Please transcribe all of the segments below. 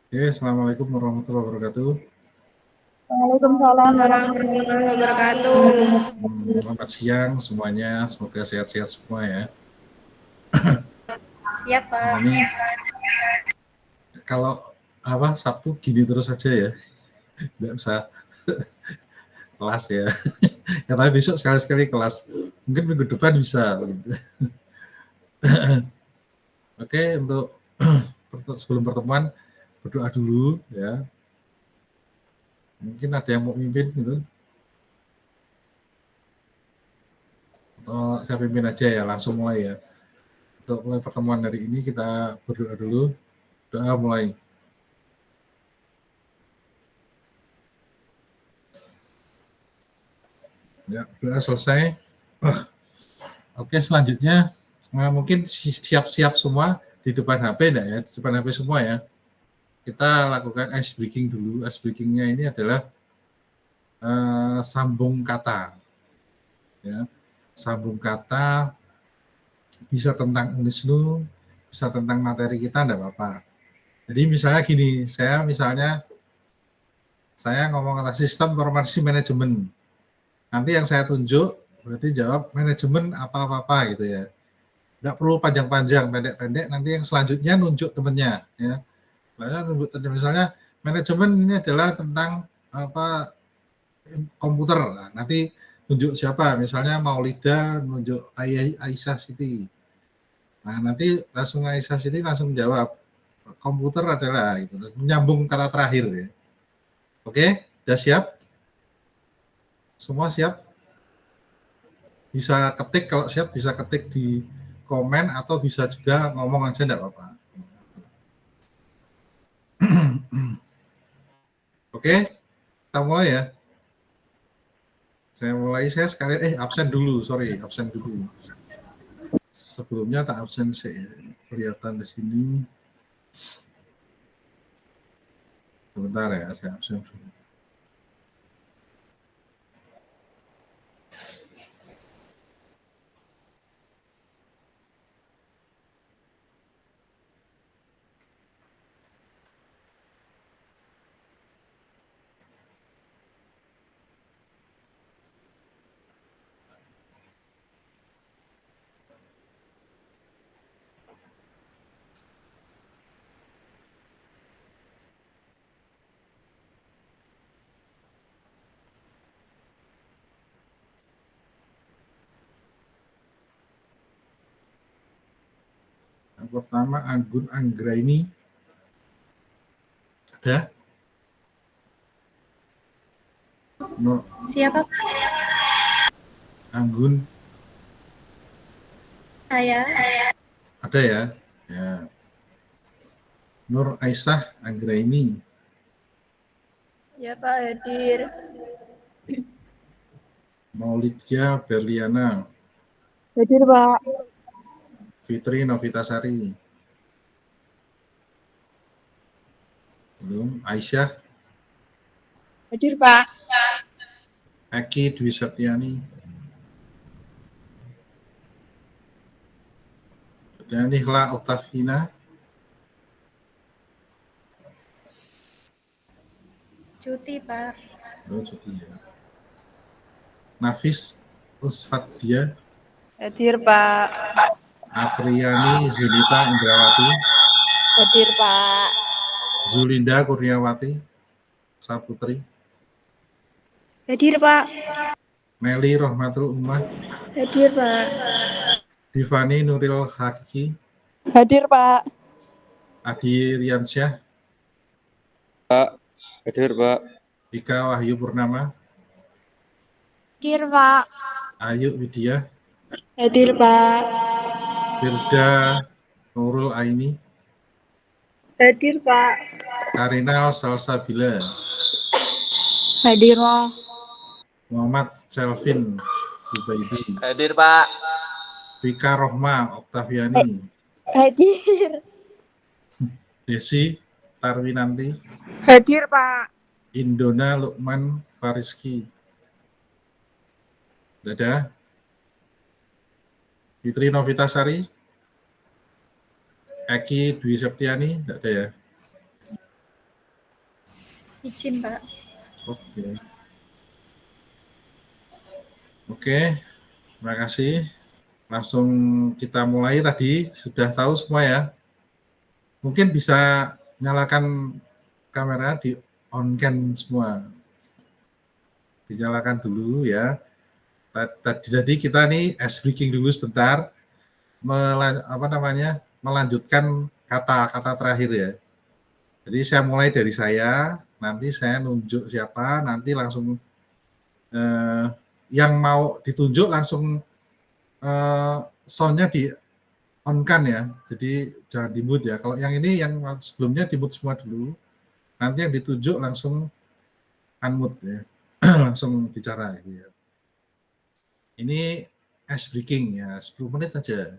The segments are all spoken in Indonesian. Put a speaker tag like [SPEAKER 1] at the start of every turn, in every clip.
[SPEAKER 1] Assalamualaikum warahmatullahi wabarakatuh.
[SPEAKER 2] Waalaikumsalam warahmatullahi wabarakatuh.
[SPEAKER 1] Selamat siang semuanya, semoga sehat-sehat semua ya.
[SPEAKER 2] Siap, Pak.
[SPEAKER 1] Ini kalau Sabtu gini terus saja ya, nggak usah kelas ya. Ya tapi besok sekali-sekali kelas, mungkin minggu depan bisa. Gitu. Oke, untuk sebelum pertemuan berdoa dulu ya. Mungkin ada yang mau mimpin gitu. Atau saya pimpin aja ya, langsung mulai ya. Untuk mulai pertemuan hari ini kita berdoa dulu. Doa mulai. Ya, doa selesai. Oke, selanjutnya mungkin siap-siap semua di depan HP enggak ya? Di depan HP semua ya. Kita lakukan ice breaking dulu. Ice breaking-nya ini adalah sambung kata. Ya. Sambung kata bisa tentang Unisnu, bisa tentang materi kita enggak apa-apa. Jadi misalnya gini, saya ngomong tentang sistem informasi manajemen. Nanti yang saya tunjuk berarti jawab manajemen apa-apa gitu ya. Nggak perlu panjang-panjang, pendek-pendek, nanti yang selanjutnya nunjuk temennya ya. Misalnya manajemen ini adalah tentang komputer. Nah, nanti nunjuk siapa? Misalnya Maulida nunjuk Aisyah Siti. Nah, nanti langsung Aisyah Siti langsung jawab komputer adalah gitu. Menyambung kata terakhir ya. Oke, udah siap? Semua siap? Bisa ketik, kalau siap bisa ketik di komen atau bisa juga ngomong aja enggak apa-apa. Oke, kita mulai ya. Saya sekalian absen dulu, absen dulu. Sebelumnya tak absen sih, kelihatan di sini. Sebentar ya, saya absen dulu. Yang pertama Anggun Anggraini. Ada? No.
[SPEAKER 2] Siapa?
[SPEAKER 1] Anggun.
[SPEAKER 2] Saya.
[SPEAKER 1] Ada ya? Ya. Nur Aisyah Anggraini.
[SPEAKER 2] Ya, Pak, hadir.
[SPEAKER 1] Maulidya Berliana.
[SPEAKER 2] Hadir, Pak.
[SPEAKER 1] Fitri Novitasari. Belum. Aisyah.
[SPEAKER 2] Hadir, Pak.
[SPEAKER 1] Eki Dwi Septiani. Dan Nihla Oktavina.
[SPEAKER 2] Cuti, Pak.
[SPEAKER 1] Oh, cuti ya. Nafis Usfadia.
[SPEAKER 2] Hadir, Pak.
[SPEAKER 1] Apriyani Zulita Indrawati.
[SPEAKER 2] Hadir, Pak.
[SPEAKER 1] Zulinda Kurniawati Saputri.
[SPEAKER 2] Hadir, Pak.
[SPEAKER 1] Meli Rohmatul Ummah.
[SPEAKER 2] Hadir, Pak.
[SPEAKER 1] Divani Nuril Hakiki.
[SPEAKER 2] Hadir, Pak.
[SPEAKER 1] Adi Riansyah.
[SPEAKER 3] Pak, hadir Pak.
[SPEAKER 1] Ika Wahyu Purnama.
[SPEAKER 2] Hadir, Pak.
[SPEAKER 1] Ayu Widya.
[SPEAKER 2] Hadir, Pak.
[SPEAKER 1] Firda Nurul Aini.
[SPEAKER 2] Hadir, Pak.
[SPEAKER 1] Karina Salsabila.
[SPEAKER 2] Hadir, Pak.
[SPEAKER 1] Muhammad Selvin Zubaidi.
[SPEAKER 3] Hadir Pak.
[SPEAKER 1] Rika Rohma Oktaviani.
[SPEAKER 2] Hadir.
[SPEAKER 1] Desi Tarwinanti.
[SPEAKER 2] Hadir, Pak.
[SPEAKER 1] Indona Lukman Fariski. Dadah. Fitri Novitasari. Eki Dwi Septiani. Tidak ada ya.
[SPEAKER 2] Izin, Pak.
[SPEAKER 1] Oke. Oke, terima kasih. Langsung kita mulai tadi, sudah tahu semua ya. Mungkin bisa nyalakan kamera di on cam semua. Dinyalakan dulu ya. Jadi kita nih ice breaking dulu sebentar, melanjutkan kata-kata terakhir ya. Jadi saya mulai dari saya, nanti saya nunjuk siapa, nanti langsung yang mau ditunjuk langsung sound-nya di on kan ya, jadi jangan di mute ya. Kalau yang ini yang sebelumnya di mute semua dulu, nanti yang ditunjuk langsung unmute ya, langsung bicara gitu ya. Ini ice breaking ya, 10 menit aja.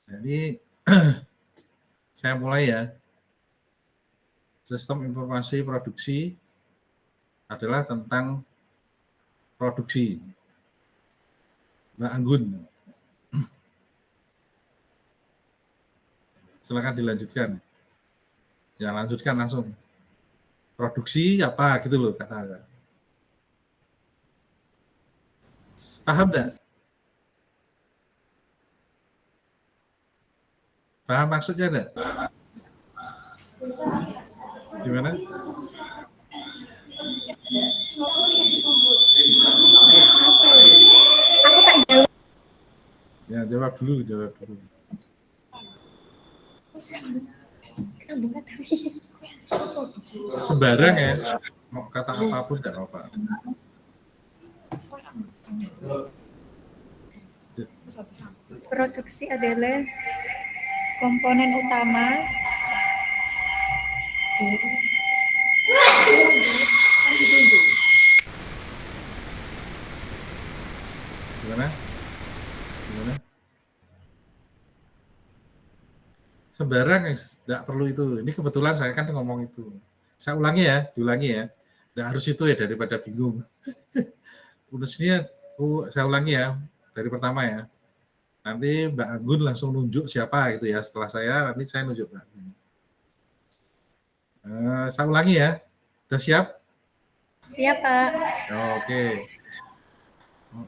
[SPEAKER 1] Jadi saya mulai ya. Sistem informasi produksi adalah tentang produksi. Mbak Anggun, silakan dilanjutkan. Ya lanjutkan langsung. Produksi apa gitu loh kata. Paham enggak? Paham maksudnya enggak? Gimana? Ya jawab dulu. Sembarang ya, mau kata apapun enggak apa-apa.
[SPEAKER 2] Produksi adalah komponen utama
[SPEAKER 1] Gimana? Sembarang, enggak perlu itu. Ini kebetulan saya kan ngomong itu. Saya ulangi ya, diulangi ya. Enggak harus itu ya daripada bingung. Unesnya saya ulangi ya dari pertama ya. Nanti Mbak Anggun langsung nunjuk siapa gitu ya. Setelah saya nanti saya nunjuk Mbak Anggun. Saya ulangi ya. Sudah siap?
[SPEAKER 2] Siap, Pak.
[SPEAKER 1] Oke.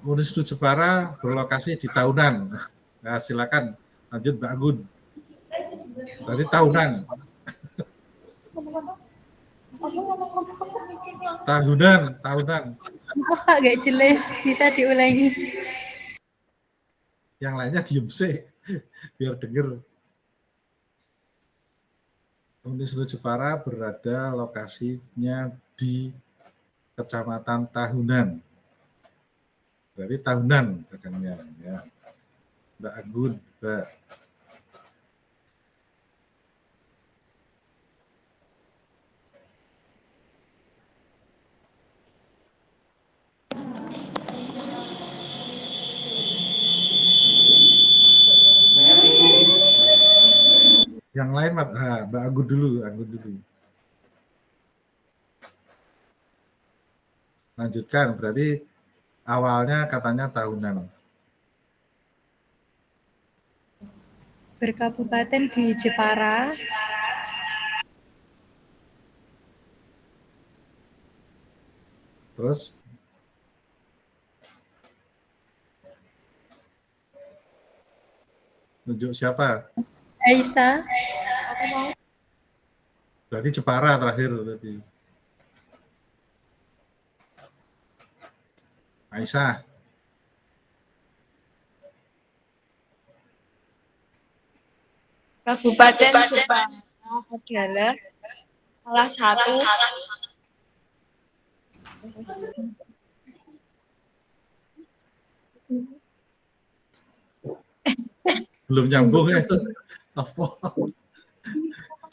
[SPEAKER 1] Unisnu Jepara berlokasi di Tahunan. Nah, silakan lanjut Mbak Anggun. Berarti tahunan. Tahunan.
[SPEAKER 2] Maaf, Pak, gak jelas. Bisa diulangi.
[SPEAKER 1] Yang lainnya diem sih, biar denger. Unisnu Jepara berada lokasinya di Kecamatan Tahunan. Berarti tahunan rekannya ya. Mbak Anggun, Mbak. Yang lain Mbak Anggun dulu. Lanjutkan, berarti awalnya katanya tahunan.
[SPEAKER 2] Berkabupaten di Jepara.
[SPEAKER 1] Terus nunjuk siapa?
[SPEAKER 2] Aisyah.
[SPEAKER 1] Berarti Jepara terakhir tadi. Aisyah.
[SPEAKER 4] Kabupaten Jepara adalah salah satu
[SPEAKER 1] Belum nyambung ya. Apa?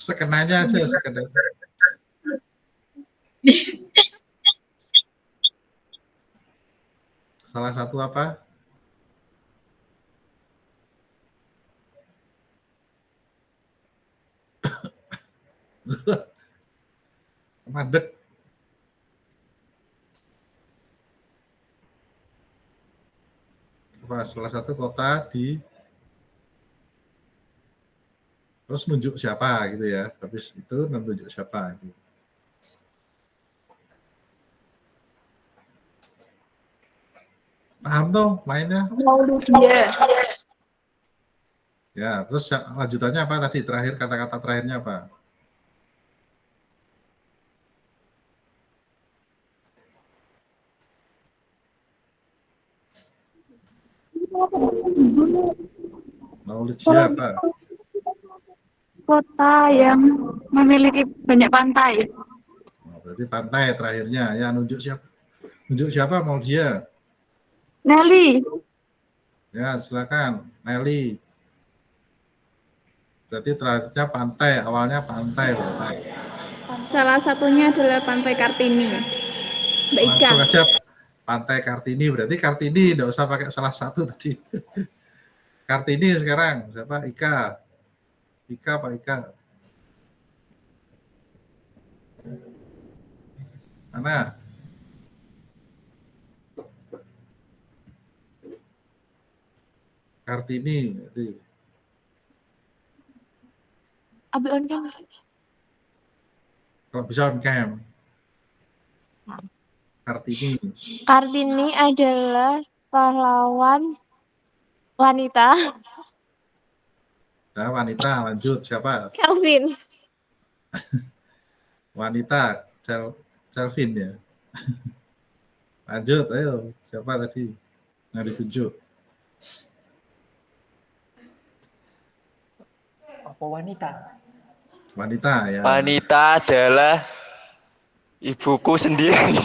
[SPEAKER 1] Sekenanya aja, sekenanya. Salah satu apa? Madek. Apa, salah satu kota di terus nunjuk siapa gitu ya. Habis itu nunjuk siapa gitu. Paham toh mainnya?
[SPEAKER 4] Mauludiyah.
[SPEAKER 1] Ya, terus lanjutannya apa tadi? Terakhir kata-kata terakhirnya apa? Maulidiyah apa?
[SPEAKER 5] Kota yang memiliki banyak pantai.
[SPEAKER 1] Oh, berarti pantai terakhirnya. Ya, nunjuk siapa? Nunjuk siapa Maulidiyah?
[SPEAKER 5] Nelly,
[SPEAKER 1] Ya, silakan. Nelly. Berarti terakhirnya pantai, awalnya pantai. Berarti.
[SPEAKER 6] Salah satunya adalah Pantai Kartini. Mbak Ika.
[SPEAKER 1] Langsung aja Pantai Kartini. Berarti Kartini, tidak usah pakai salah satu tadi. Kartini sekarang. Siapa? Ika. Ika, Pak Ika. Mana? Kartini. Berarti.
[SPEAKER 4] Abi on cam.
[SPEAKER 1] Kalau bisa on cam. Kartini.
[SPEAKER 4] Kartini adalah pahlawan wanita.
[SPEAKER 1] Nah, wanita, lanjut. Siapa?
[SPEAKER 4] Kelvin.
[SPEAKER 1] Wanita. Selvin ya. Lanjut, ayo. Siapa tadi? Yang ditunjuk.
[SPEAKER 7] Apa wanita?
[SPEAKER 1] Wanita ya.
[SPEAKER 3] Wanita adalah ibuku sendiri.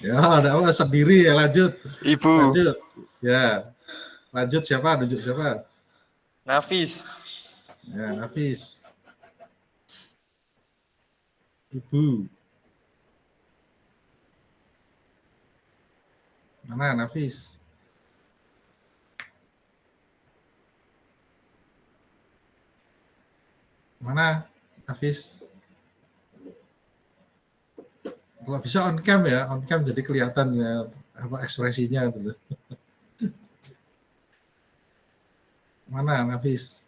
[SPEAKER 1] Ya, ada apa sendiri ya, lanjut.
[SPEAKER 3] Ibu.
[SPEAKER 1] Lanjut. Ya. Lanjut siapa? Tunjuk siapa?
[SPEAKER 3] Nafis.
[SPEAKER 1] Ya, Nafis. Ibu. Mana Nafis? Mana Nafis? Kalau bisa on cam ya, on cam jadi kelihatan ya apa ekspresinya gitu. Mana Nafis?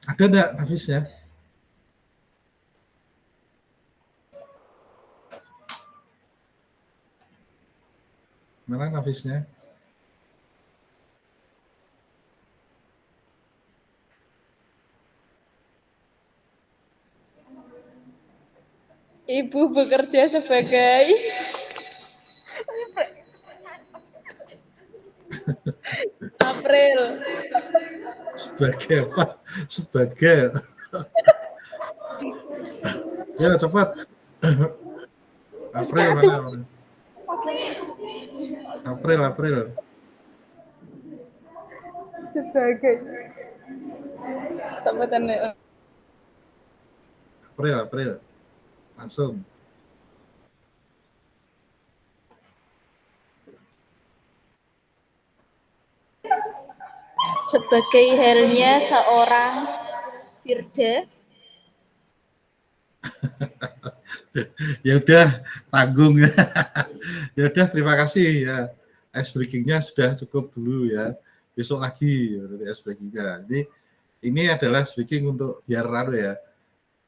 [SPEAKER 1] Ada enggak Nafisnya? Mana Nafisnya?
[SPEAKER 6] Ibu bekerja sebagai April.
[SPEAKER 1] Sebagai apa? Sebagai. Ya cepat. April mana? April.
[SPEAKER 6] Sebagai tembatannya.
[SPEAKER 1] April. Langsung.
[SPEAKER 6] Sebagai halnya seorang Firda.
[SPEAKER 1] Ya udah, tanggung ya. Ya udah, terima kasih ya. Ice breakingnya sudah cukup dulu ya. Besok lagi berarti ice breakingnya. Ini adalah ice breaking untuk biar ya.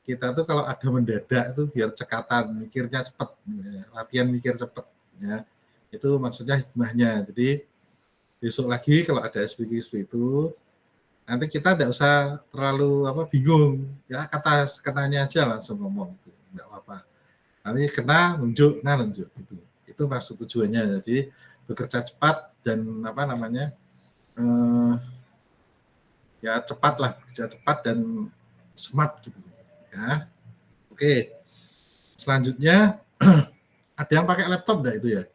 [SPEAKER 1] Kita tuh kalau ada mendadak itu biar cekatan, mikirnya cepat, ya. Latihan mikir cepat ya. Itu maksudnya hikmahnya. Jadi besok lagi kalau ada ice breaking seperti itu, nanti kita tidak usah terlalu bingung ya, kata kenanya aja langsung ngomong, nggak apa-apa. Nanti kena nunjuk gitu. Itu maksud tujuannya. Jadi bekerja cepat dan ya cepat lah, bekerja cepat dan smart gitu ya. Oke, selanjutnya ada yang pakai laptop enggak itu ya?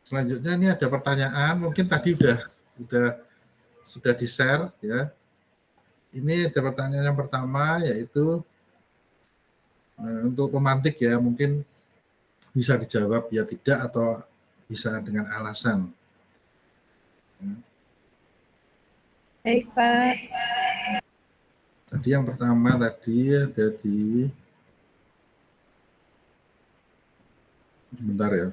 [SPEAKER 1] Selanjutnya ini ada pertanyaan, mungkin tadi sudah di-share ya. Ini ada pertanyaan yang pertama, yaitu untuk pemantik ya, mungkin bisa dijawab ya tidak atau bisa dengan alasan.
[SPEAKER 2] Baik, Pak.
[SPEAKER 1] Tadi yang pertama tadi ada di, bentar ya.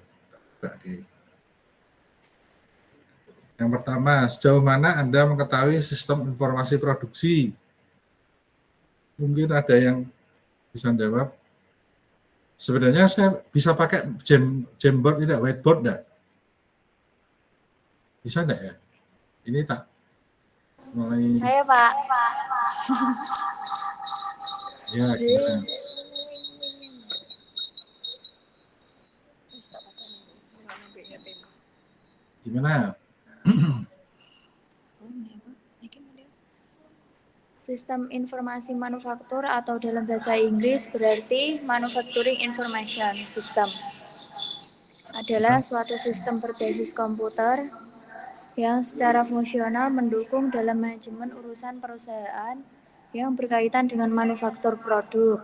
[SPEAKER 1] Yang pertama, sejauh mana Anda mengetahui sistem informasi produksi? Mungkin ada yang bisa jawab. Sebenarnya saya bisa pakai Jamboard tidak, whiteboard enggak? Bisa enggak ya? Ini tak mulai
[SPEAKER 7] Saya, Pak.
[SPEAKER 1] ya gimana? Gimana?
[SPEAKER 7] Sistem informasi manufaktur atau dalam bahasa Inggris berarti Manufacturing Information System. Adalah suatu sistem berbasis komputer yang secara fungsional mendukung dalam manajemen urusan perusahaan yang berkaitan dengan manufaktur produk.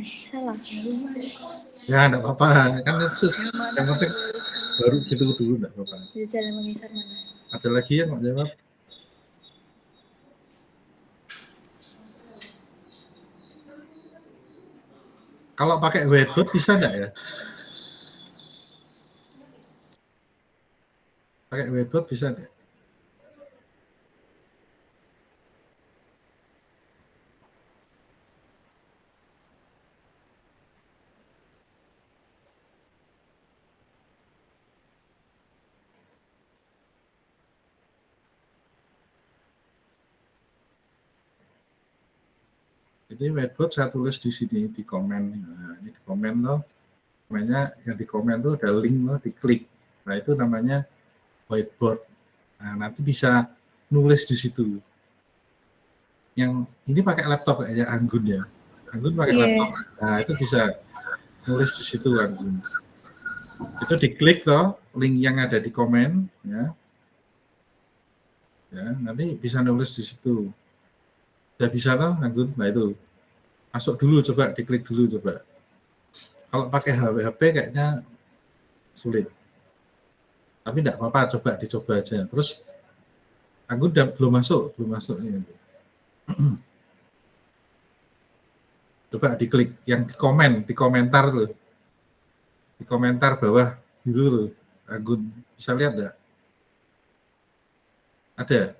[SPEAKER 7] Salah.
[SPEAKER 1] Ya enggak apa-apa, kan itu yang penting baru gitu dulu enggak apa-apa.
[SPEAKER 7] Di jalan mengisar mana?
[SPEAKER 1] Ada lagi yang mau jawab? Kalau pakai whiteboard bisa enggak ya? Pakai whiteboard bisa enggak? Jadi whiteboard saya tulis di sini di komen. Nah, ini di komen loh. Namanya yang di komen tuh ada link loh, diklik. Nah, itu namanya whiteboard. Nah, nanti bisa nulis di situ. Yang ini pakai laptop kayaknya Anggun ya. Anggun pakai laptop. Nah, itu bisa nulis di situ Anggun. Itu diklik toh, link yang ada di komen ya. Ya, nanti bisa nulis di situ. Udah bisa toh Anggun? Nah, itu. Masuk dulu coba, diklik dulu coba. Kalau pakai HP kayaknya sulit. Tapi enggak apa-apa, coba dicoba aja. Terus Anggun belum masuk ya. Coba diklik yang di komen, di komentar tuh. Di komentar bawah dulu tuh. Anggun bisa lihat enggak? Ada?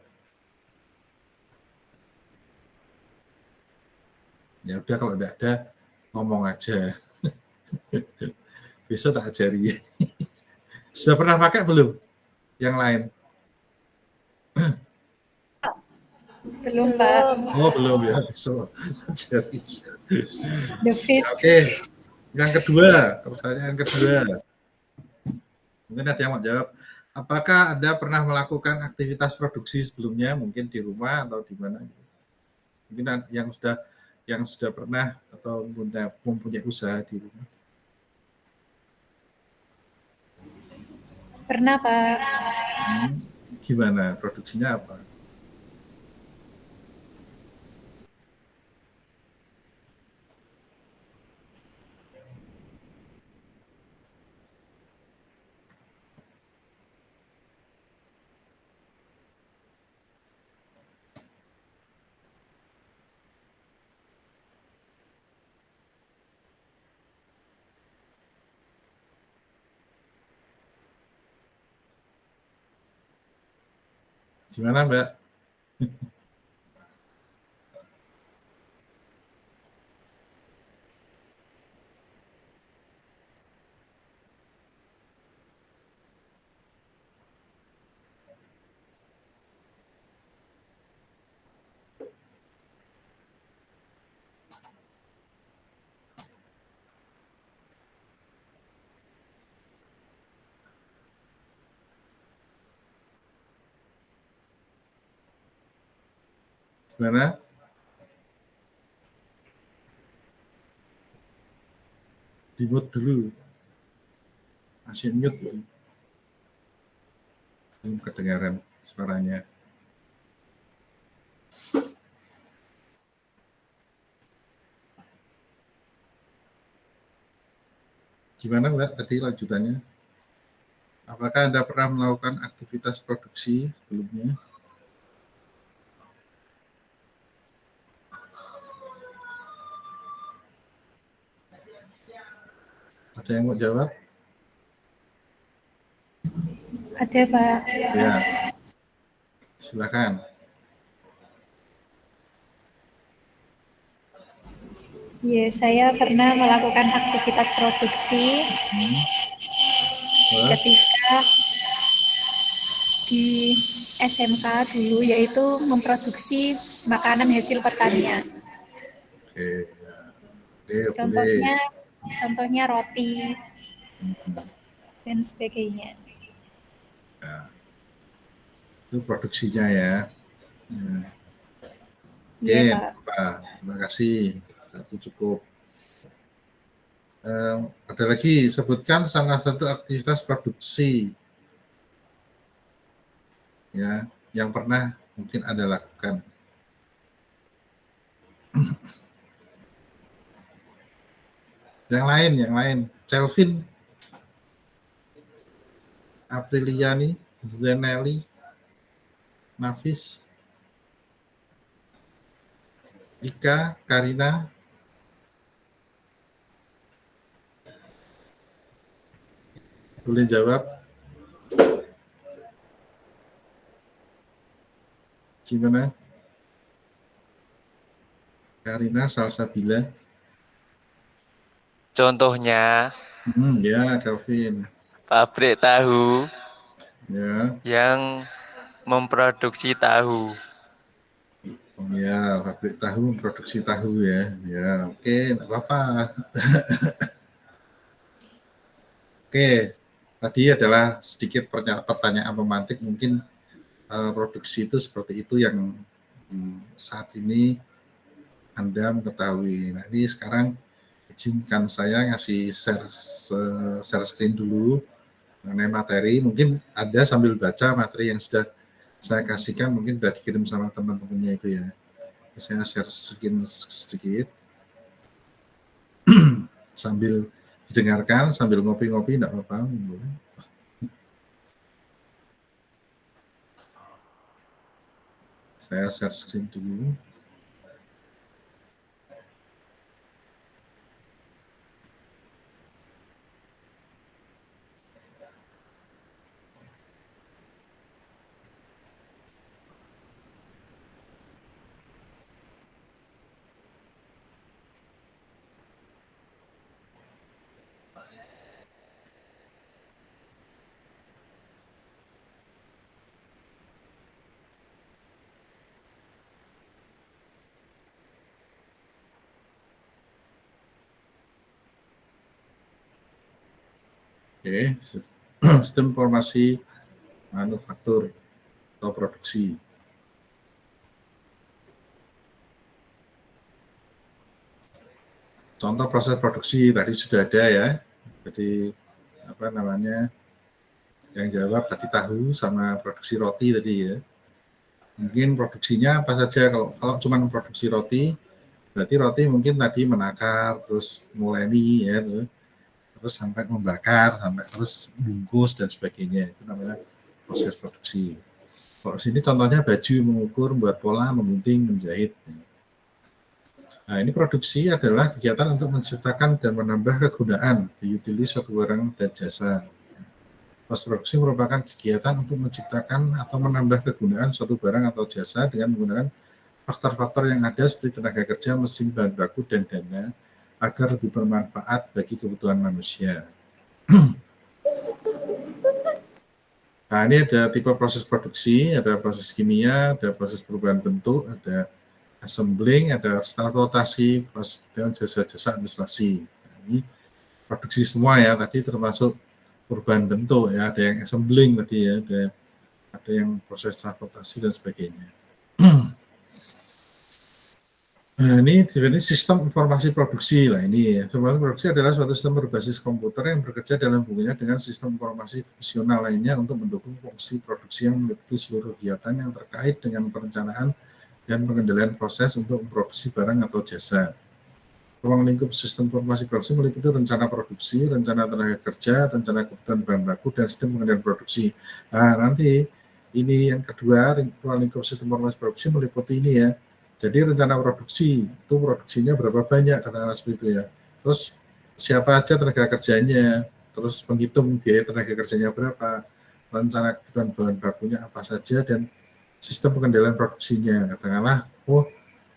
[SPEAKER 1] Ya udah kalau enggak ada ngomong aja. Besok tak ajari. Sudah pernah pakai belum? Yang lain?
[SPEAKER 2] Belum, Pak.
[SPEAKER 1] Oh belum ya, besok ajari.
[SPEAKER 2] The Fish.
[SPEAKER 1] Oke, yang kedua, pertanyaan kedua. Mungkin ada yang mau jawab. Apakah Anda pernah melakukan aktivitas produksi sebelumnya, mungkin di rumah atau di mana? Mungkin yang sudah pernah atau mempunyai usaha di rumah.
[SPEAKER 2] Pernah, Pak.
[SPEAKER 1] Gimana produksinya apa? Gimana Mbak? Gimana? Di mute dulu. Masih mute itu. Belum kedengaran suaranya. Gimana Mbak tadi lanjutannya? Apakah Anda pernah melakukan aktivitas produksi sebelumnya? Ada yang mau jawab?
[SPEAKER 2] Ada, Pak.
[SPEAKER 1] Ya, silakan.
[SPEAKER 2] Ya, saya pernah melakukan aktivitas produksi
[SPEAKER 1] Terus,
[SPEAKER 2] ketika di SMK dulu, yaitu memproduksi makanan hasil pertanian.
[SPEAKER 1] oke, ya. Oke, boleh.
[SPEAKER 2] Contohnya roti dan sebagainya.
[SPEAKER 1] Ya. Itu produksinya ya. Ya. Oke,
[SPEAKER 2] Iya, Pak.
[SPEAKER 1] Pak. Terima kasih. Satu cukup. Ada lagi, sebutkan salah satu aktivitas produksi ya yang pernah mungkin Anda lakukan. Yang lain. Kelvin, Apriliani, Zenelli, Nafis, Ika, Karina. Boleh jawab. Gimana? Karina, Salsabila.
[SPEAKER 3] Contohnya
[SPEAKER 1] Ya, Kelvin.
[SPEAKER 3] pabrik tahu
[SPEAKER 1] Ya,
[SPEAKER 3] yang memproduksi tahu.
[SPEAKER 1] oh ya, pabrik tahu memproduksi tahu ya. Ya, oke, enggak apa-apa. Oke, tadi adalah sedikit pertanyaan pemantik. Mungkin produksi itu seperti itu yang saat ini Anda mengetahui. Nah, ini sekarang izinkan saya ngasih share screen dulu mengenai materi. Mungkin Anda sambil baca materi yang sudah saya kasihkan, mungkin sudah dikirim sama teman-temannya itu ya. Saya share screen sedikit. Sambil didengarkan, sambil ngopi-ngopi, enggak apa-apa. Saya share screen dulu. Oke, sistem informasi manufaktur atau produksi. Contoh proses produksi tadi sudah ada ya. Jadi apa namanya? Yang jawab tadi tahu sama produksi roti tadi ya. Mungkin produksinya apa saja, kalau cuma produksi roti, berarti roti mungkin tadi menakar, terus muleni ya, terus sampai membakar, sampai terus bungkus dan sebagainya. Itu namanya proses produksi. Kalau sini contohnya baju, mengukur, membuat pola, megunting, menjahit. Nah, ini produksi adalah kegiatan untuk menciptakan dan menambah kegunaan, diutili suatu barang dan jasa. Proses produksi merupakan kegiatan untuk menciptakan atau menambah kegunaan suatu barang atau jasa dengan menggunakan faktor-faktor yang ada seperti tenaga kerja, mesin, bahan baku, dan dana agar lebih bermanfaat bagi kebutuhan manusia. Nah, ini ada tipe proses produksi, ada proses kimia, ada proses perubahan bentuk, ada assembling, ada transportasi, proses jasa-jasa administrasi. Nah, ini produksi semua ya, tadi termasuk perubahan bentuk ya, ada yang assembling tadi ya, ada yang proses transportasi dan sebagainya. Nah, ini sistem informasi produksi lah ini. Informasi produksi adalah suatu sistem berbasis komputer yang bekerja dalam hubungannya dengan sistem informasi fungsional lainnya untuk mendukung fungsi produksi yang meliputi seluruh kegiatan yang terkait dengan perencanaan dan pengendalian proses untuk memproduksi barang atau jasa. Ruang lingkup sistem informasi produksi meliputi rencana produksi, rencana tenaga kerja, rencana kebutuhan bahan baku, dan sistem pengendalian produksi. Nah, nanti ini yang kedua, ruang lingkup sistem informasi produksi meliputi ini ya. Jadi rencana produksi, itu produksinya berapa banyak, katakanlah seperti itu ya. Terus siapa aja tenaga kerjanya, terus menghitung biaya tenaga kerjanya berapa, rencana kebutuhan bahan bakunya apa saja, dan sistem pengendalian produksinya. Katakanlah,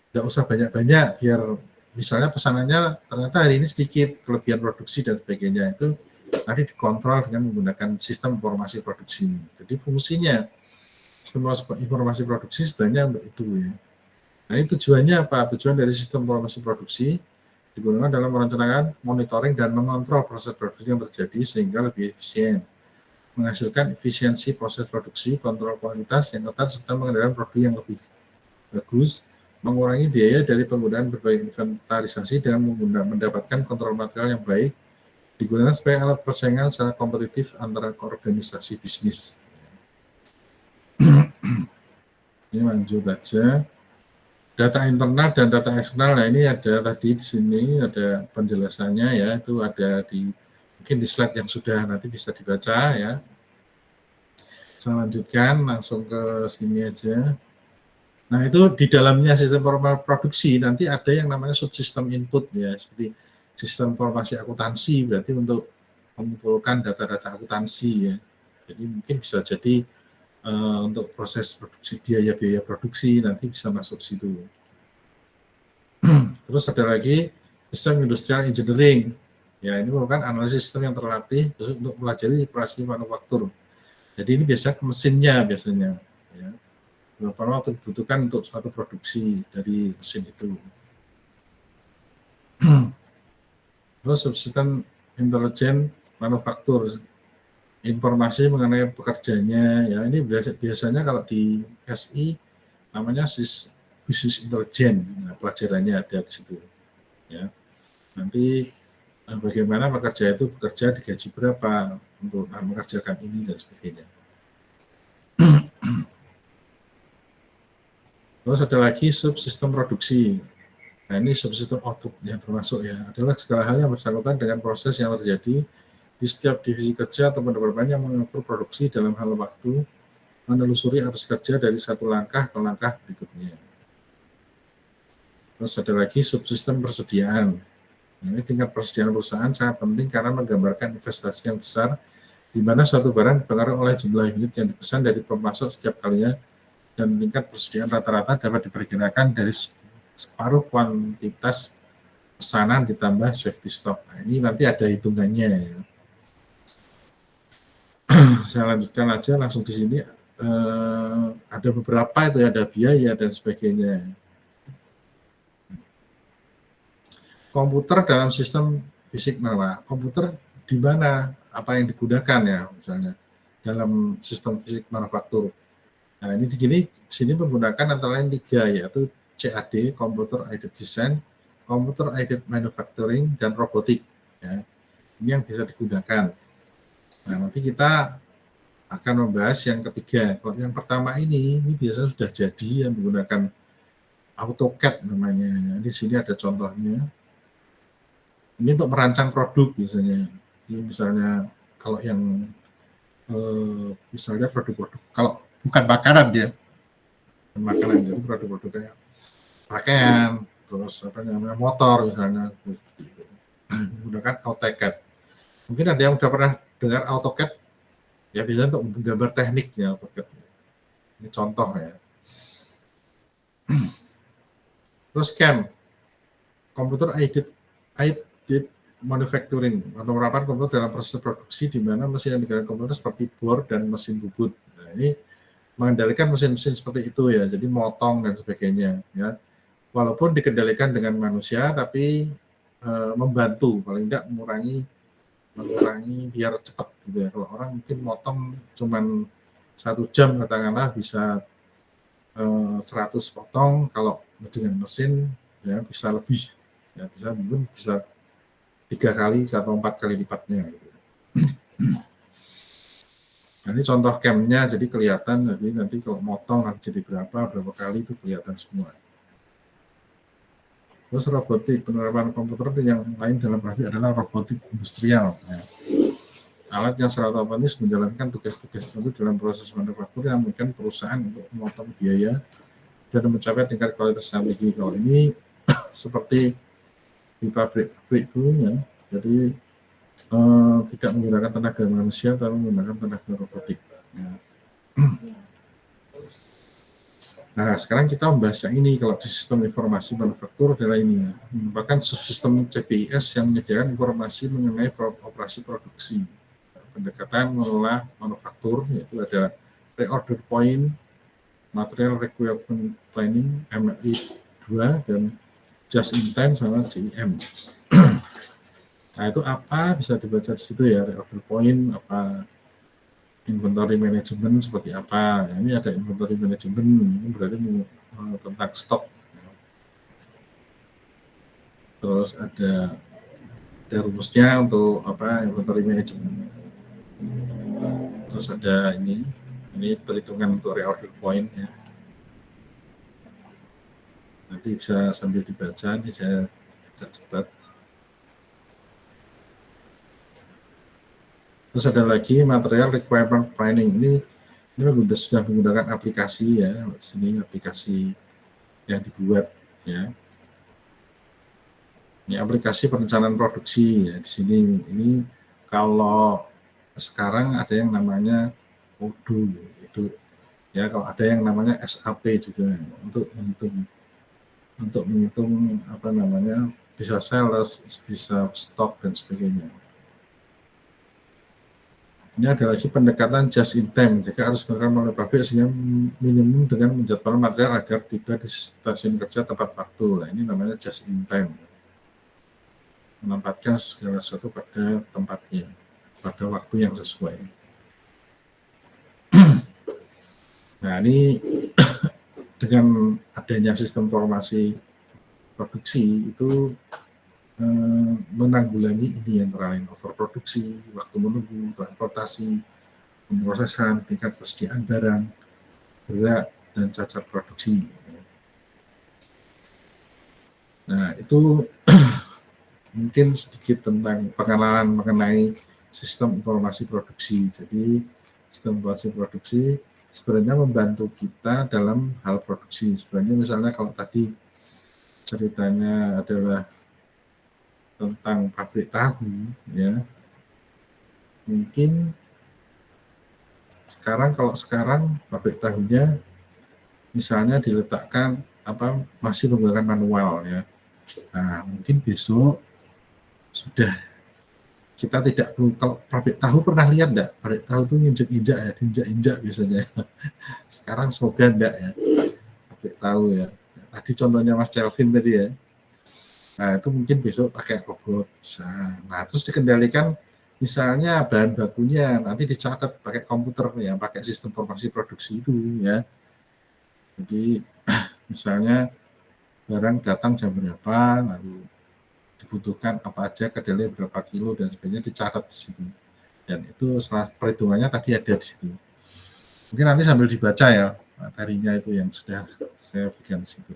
[SPEAKER 1] tidak usah banyak-banyak biar misalnya pesanannya ternyata hari ini sedikit, kelebihan produksi dan sebagainya, itu tadi dikontrol dengan menggunakan sistem informasi produksi ini. Jadi fungsinya sistem informasi produksi sebenarnya untuk itu ya. Nah, ini tujuannya apa? Tujuan dari sistem informasi produksi digunakan dalam merencanakan, monitoring, dan mengontrol proses produksi yang terjadi sehingga lebih efisien, menghasilkan efisiensi proses produksi, kontrol kualitas yang ketat, serta mengendalikan produk yang lebih bagus, mengurangi biaya dari penggunaan berbagai inventarisasi dengan mendapatkan kontrol material yang baik, digunakan sebagai alat persaingan secara kompetitif antara organisasi bisnis. Ini lanjut aja. Data internal dan data eksternal, nah ini ada tadi di sini ada penjelasannya ya, itu ada di mungkin di slide yang sudah nanti bisa dibaca ya. Saya lanjutkan langsung ke sini aja. Nah, itu di dalamnya sistem produksi nanti ada yang namanya subsistem input ya, seperti sistem informasi akuntansi, berarti untuk mengumpulkan data-data akuntansi ya. Jadi mungkin bisa jadi untuk proses produksi, biaya-biaya produksi nanti bisa masuk situ. Terus ada lagi sistem industrial engineering. Ya, ini merupakan analisis sistem yang terlatih untuk mempelajari operasi manufaktur. Jadi ini biasanya ke mesinnya biasanya. Ya. Berapa waktu dibutuhkan untuk suatu produksi dari mesin itu. Terus subsistem intelijen manufaktur, informasi mengenai pekerjanya, ya ini biasanya kalau di SI namanya bisnis intelijen, nah, pelajarannya ada di situ. Ya, nanti bagaimana pekerja itu bekerja, digaji berapa untuk mengerjakan ini dan sebagainya. Terus ada lagi subsistem produksi. Nah, ini subsistem output yang termasuk ya, adalah segala hal yang bersangkutan dengan proses yang terjadi di setiap divisi kerja atau departemen yang mengukur produksi dalam hal waktu, menelusuri arus kerja dari satu langkah ke langkah berikutnya. Terus ada lagi subsistem persediaan. Nah, ini tingkat persediaan perusahaan sangat penting karena menggambarkan investasi yang besar, di mana suatu barang dipengaruhi oleh jumlah unit yang dipesan dari pemasok setiap kalinya, dan tingkat persediaan rata-rata dapat diperkirakan dari separuh kuantitas pesanan ditambah safety stock. Nah, ini nanti ada hitungannya ya. Saya lanjutkan aja langsung di sini. Ada beberapa itu ada biaya dan sebagainya. Komputer dalam sistem fisik mana? Komputer di mana? Apa yang digunakan ya misalnya dalam sistem fisik manufaktur. Nah, ini di sini menggunakan antara lain 3 yaitu CAD, Computer Aided Design, Computer Aided Manufacturing, dan robotik. Ya. Ini yang bisa digunakan. Nah, nanti kita akan membahas yang ketiga. Kalau yang pertama ini biasanya sudah jadi yang menggunakan AutoCAD namanya. Di sini ada contohnya. Ini untuk merancang produk biasanya. Ini misalnya kalau yang misalnya produk-produk kalau bukan makanan dia, bukan makanan, jadi produk-produk kayak pakaian, terus apa namanya motor misalnya, menggunakan AutoCAD. Mungkin ada yang sudah pernah dengar AutoCAD, ya bisa untuk menggambar tekniknya AutoCAD. Ini contoh ya. Terus CAM, Computer Aided Manufacturing, penerapan komputer dalam proses produksi di mana mesin yang digunakan komputer seperti bor dan mesin bubut. Nah, ini mengendalikan mesin-mesin seperti itu ya, jadi motong dan sebagainya ya. Walaupun dikendalikan dengan manusia, tapi membantu paling tidak mengurangi biar cepat gitu ya. Kalau orang mungkin motong cuman 1 jam katakanlah bisa 100 potong, kalau dengan mesin ya bisa lebih ya, mungkin bisa 3 kali atau 4 kali lipatnya gitu. Nah, ini contoh camnya, jadi kelihatan nanti kalau motong jadi berapa kali itu kelihatan semua. Terus robotik, penerapan komputer yang lain dalam arti adalah robotik industrial. Ya. Alat yang secara otomatis menjalankan tugas-tugas tersebut dalam proses manufaktur yang memungkinkan perusahaan untuk memotong biaya dan mencapai tingkat kualitas yang tinggi. Kalau ini seperti di pabrik-pabrik itu ya, jadi tidak menggunakan tenaga manusia tapi menggunakan tenaga robotik. Ya. Nah, sekarang kita membahas yang ini. Kalau di sistem informasi manufaktur adalah ini, merupakan subsistem CPIS yang menyediakan informasi mengenai operasi produksi. Pendekatan mengelola manufaktur, yaitu ada reorder point, material requirement planning, MRI 2, dan just in time sama JIM. Nah, itu apa bisa dibaca di situ ya, reorder point, apa inventory management seperti apa. Ini ada inventory management, ini berarti tentang stok. Terus ada rumusnya untuk apa inventory management. Terus ada ini perhitungan untuk reorder point ya. Nanti bisa sambil dibaca, ini saya cepat. Terus ada lagi material requirement planning. Ini sudah menggunakan aplikasi ya. Sini aplikasi yang dibuat ya. Ini aplikasi perencanaan produksi ya. Di sini ini kalau sekarang ada yang namanya Odoo itu ya. Kalau ada yang namanya SAP juga untuk menghitung apa namanya, bisa sales, bisa stok dan sebagainya. Ini ada lagi pendekatan just in time, jika harus melakukan oleh pabrik sehingga minimum dengan menjadwalkan material agar tiba di stasiun kerja tepat waktu. Nah, ini namanya just in time. Menempatkan segala sesuatu pada tempatnya, pada waktu yang sesuai. Nah, ini dengan adanya sistem informasi produksi itu menanggulangi ini antara lain overproduksi, waktu menunggu, transportasi, pemrosesan, tingkat persediaan barang, berat, dan cacat produksi. Nah, itu mungkin sedikit tentang pengenalan mengenai sistem informasi produksi. Jadi, sistem informasi produksi sebenarnya membantu kita dalam hal produksi. Sebenarnya misalnya kalau tadi ceritanya adalah tentang pabrik tahu ya, mungkin kalau sekarang pabrik tahunya misalnya diletakkan apa masih menggunakan manual ya. Nah, mungkin besok sudah kita tidak perlu. Kalau pabrik tahu pernah lihat enggak? Pabrik tahu itu injak-injak ya, diinjak-injak biasanya. Sekarang semoga enggak ya. Pabrik tahu ya. Tadi contohnya Mas Kelvin tadi ya. Nah, itu mungkin besok pakai robot bisa. Nah, terus dikendalikan misalnya bahan bakunya nanti dicatat pakai komputer ya, pakai sistem informasi produksi itu ya. Jadi misalnya barang datang jam berapa, lalu dibutuhkan apa aja, kedelai berapa kilo dan sebagainya dicatat di situ. Dan itu setelah perhitungannya tadi ada di situ. Mungkin nanti sambil dibaca ya materinya itu yang sudah saya berikan di situ.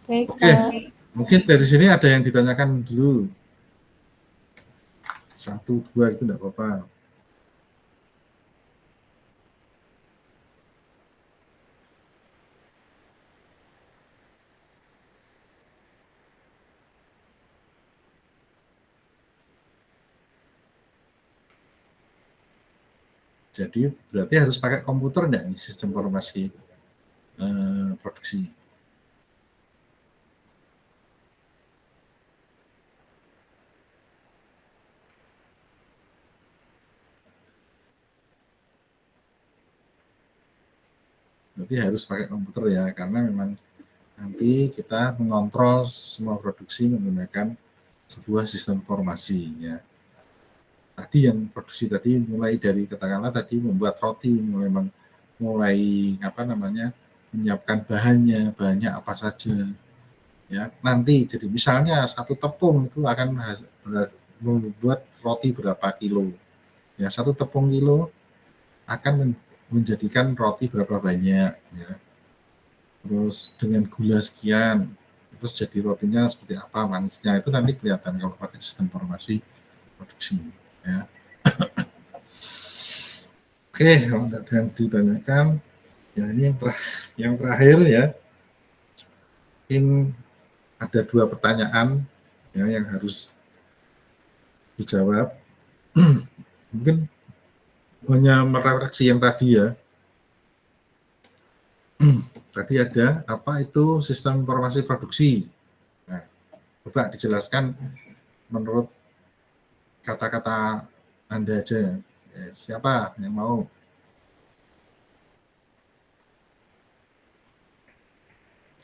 [SPEAKER 2] Baik,
[SPEAKER 1] Oke, mungkin dari sini ada yang ditanyakan dulu. 1, 2 itu enggak apa-apa. Jadi berarti harus pakai komputer enggak nih sistem informasi produksi? Berarti harus pakai komputer ya, karena memang nanti kita mengontrol semua produksi menggunakan sebuah sistem informasi ya. Tadi yang produksi tadi mulai dari katakanlah tadi membuat roti, mulai apa namanya menyiapkan bahannya apa saja ya. Nanti jadi misalnya 1 tepung itu akan membuat roti berapa kilo ya, 1 tepung kilo akan menjadikan roti berapa banyak ya. Terus dengan gula sekian, terus jadi rotinya seperti apa manisnya, itu nanti kelihatan kalau pakai sistem informasi produksi ya. Oke, kalau tidak ada yang ditanyakan ya, ini yang terakhir ya, mungkin ada 2 pertanyaan ya yang harus dijawab. Mungkin hanya merefleksi yang tadi ya. Tadi ada apa itu sistem informasi produksi. Nah, coba dijelaskan menurut kata-kata Anda aja. Siapa yang mau?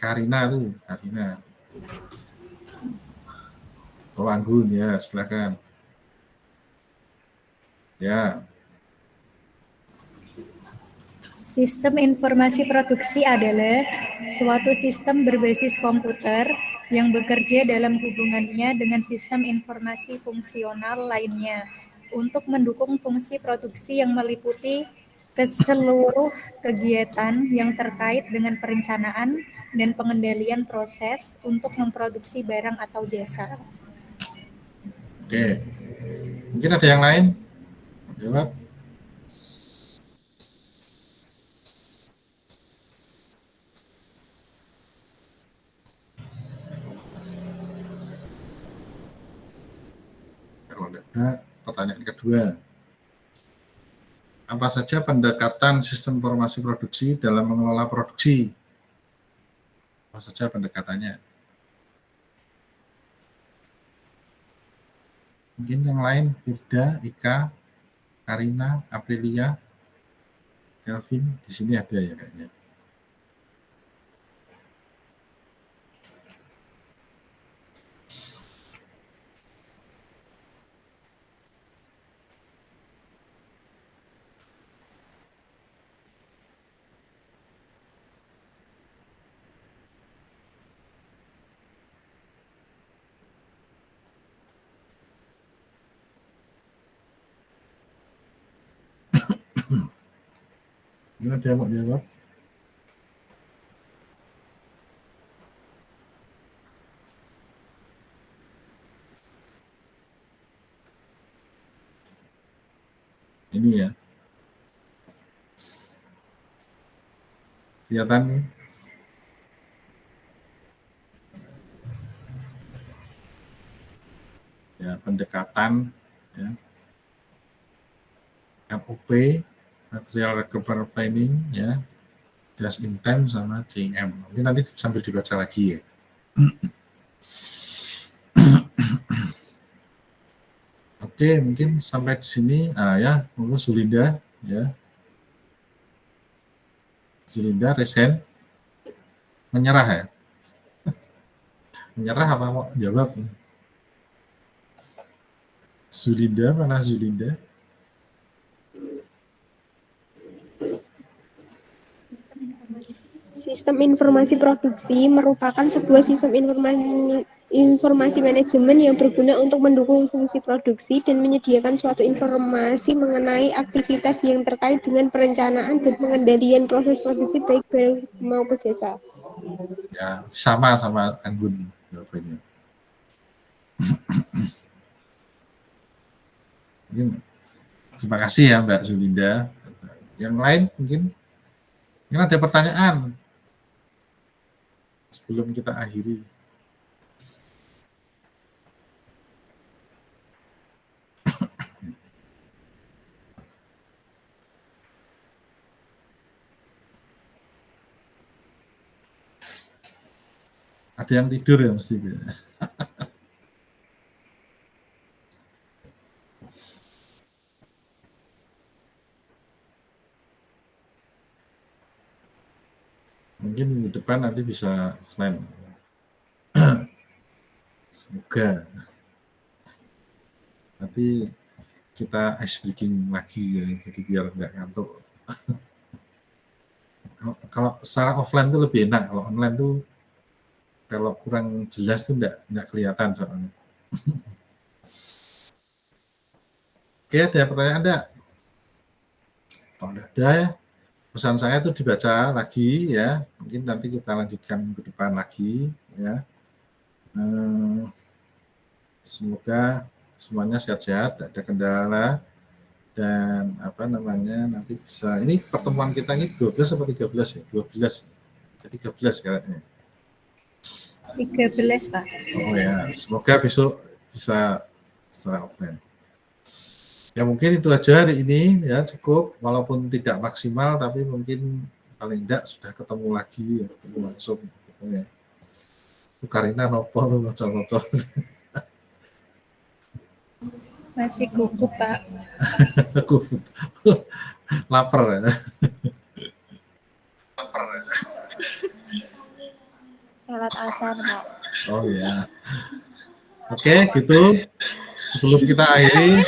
[SPEAKER 1] Karina tuh, Karina. Oh, Anggun ya, silakan. Ya.
[SPEAKER 2] Sistem informasi produksi adalah suatu sistem berbasis komputer yang bekerja dalam hubungannya dengan sistem informasi fungsional lainnya untuk mendukung fungsi produksi yang meliputi keseluruh kegiatan yang terkait dengan perencanaan dan pengendalian proses untuk memproduksi barang atau jasa.
[SPEAKER 1] Oke. Mungkin ada yang lain? Jawab. Kalau ada, pertanyaan kedua. Apa saja pendekatan sistem informasi produksi dalam mengelola produksi? Apa saja pendekatannya? Mungkin yang lain, Firda, Ika, Karina, Aprilia, Kelvin, di sini ada ya kayaknya. Gimana dia mau jawab? Ini ya. Kelihatan nih. Ya, pendekatan ya. MOP, Material Recovery Planning ya. Just in time sama CM. Nanti sambil dibaca lagi ya. Oke, mungkin sampai di sini. Ya, monggo Zulinda ya. Zulinda resen menyerah ya. Menyerah apa mau jawab? Zulinda, mana Zulinda?
[SPEAKER 8] Sistem informasi produksi merupakan sebuah sistem informasi manajemen yang berguna untuk mendukung fungsi produksi dan menyediakan suatu informasi mengenai aktivitas yang terkait dengan perencanaan dan pengendalian proses produksi baik barang maupun jasa.
[SPEAKER 1] Ya, sama Anggun jawabannya. Mungkin terima kasih ya Mbak Zulinda. Yang lain mungkin ada pertanyaan sebelum kita akhiri. Ada yang tidur ya mesti. Mungkin minggu depan nanti bisa offline. Semoga. Nanti kita ice breaking lagi ya, jadi biar nggak ngantuk. Kalau secara offline itu lebih enak, kalau online tuh kalau kurang jelas tuh nggak kelihatan soalnya. Oke, ada pertanyaan ada? Kalau ada ya, pesan saya itu dibaca lagi ya, mungkin nanti kita lanjutkan ke depan lagi ya. Semoga semuanya sehat-sehat, tidak ada kendala, dan nanti bisa, ini pertemuan kita ini 12 atau 13 ya? 12, jadi 13 kayaknya.
[SPEAKER 2] 13 Pak.
[SPEAKER 1] Oh ya, semoga besok bisa secara offline. Ya mungkin itu aja hari ini ya, cukup, walaupun tidak maksimal tapi mungkin paling enggak sudah ketemu lagi, ya, ketemu langsung gitu ya. Karina nopo tuh ngocok-ngocok.
[SPEAKER 2] Masih gugup, Pak.
[SPEAKER 1] Aku lapar ya.
[SPEAKER 7] Salat asar, Pak.
[SPEAKER 1] Oh ya. Oke, gitu. Sebelum kita akhiri,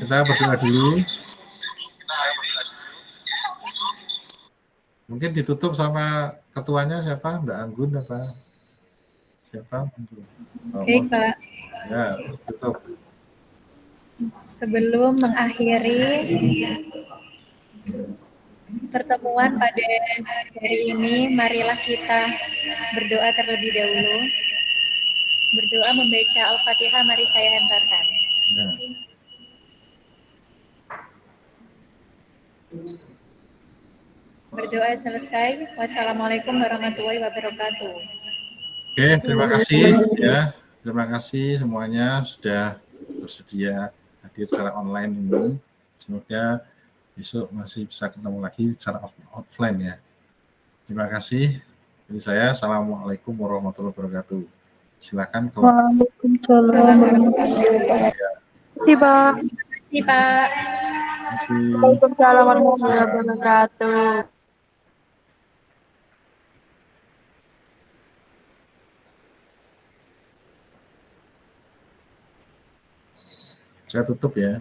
[SPEAKER 1] kita berdoa dulu. Mungkin ditutup sama ketuanya siapa? Mbak Anggun apa? Siapa? Oh,
[SPEAKER 2] Baik, Pak.
[SPEAKER 1] ya, tutup.
[SPEAKER 2] Sebelum mengakhiri pertemuan pada hari ini, marilah kita berdoa terlebih dahulu. Berdoa membaca Al-Fatihah, mari saya hantarkan.
[SPEAKER 1] Ya.
[SPEAKER 2] Berdoa selesai. Wassalamualaikum warahmatullahi wabarakatuh.
[SPEAKER 1] Oke, terima kasih ya. Terima kasih semuanya sudah bersedia hadir secara online ini. Semoga besok masih bisa ketemu lagi secara offline ya. Terima kasih. Dari saya, Assalamualaikum warahmatullahi wabarakatuh. Silakan kalau
[SPEAKER 5] Waalaikumsalam warahmatullahi wabarakatuh. Pak.
[SPEAKER 2] Terima kasih, Pak.
[SPEAKER 1] kasih.
[SPEAKER 5] Waalaikumsalam warahmatullahi wabarakatuh.
[SPEAKER 1] Saya tutup ya.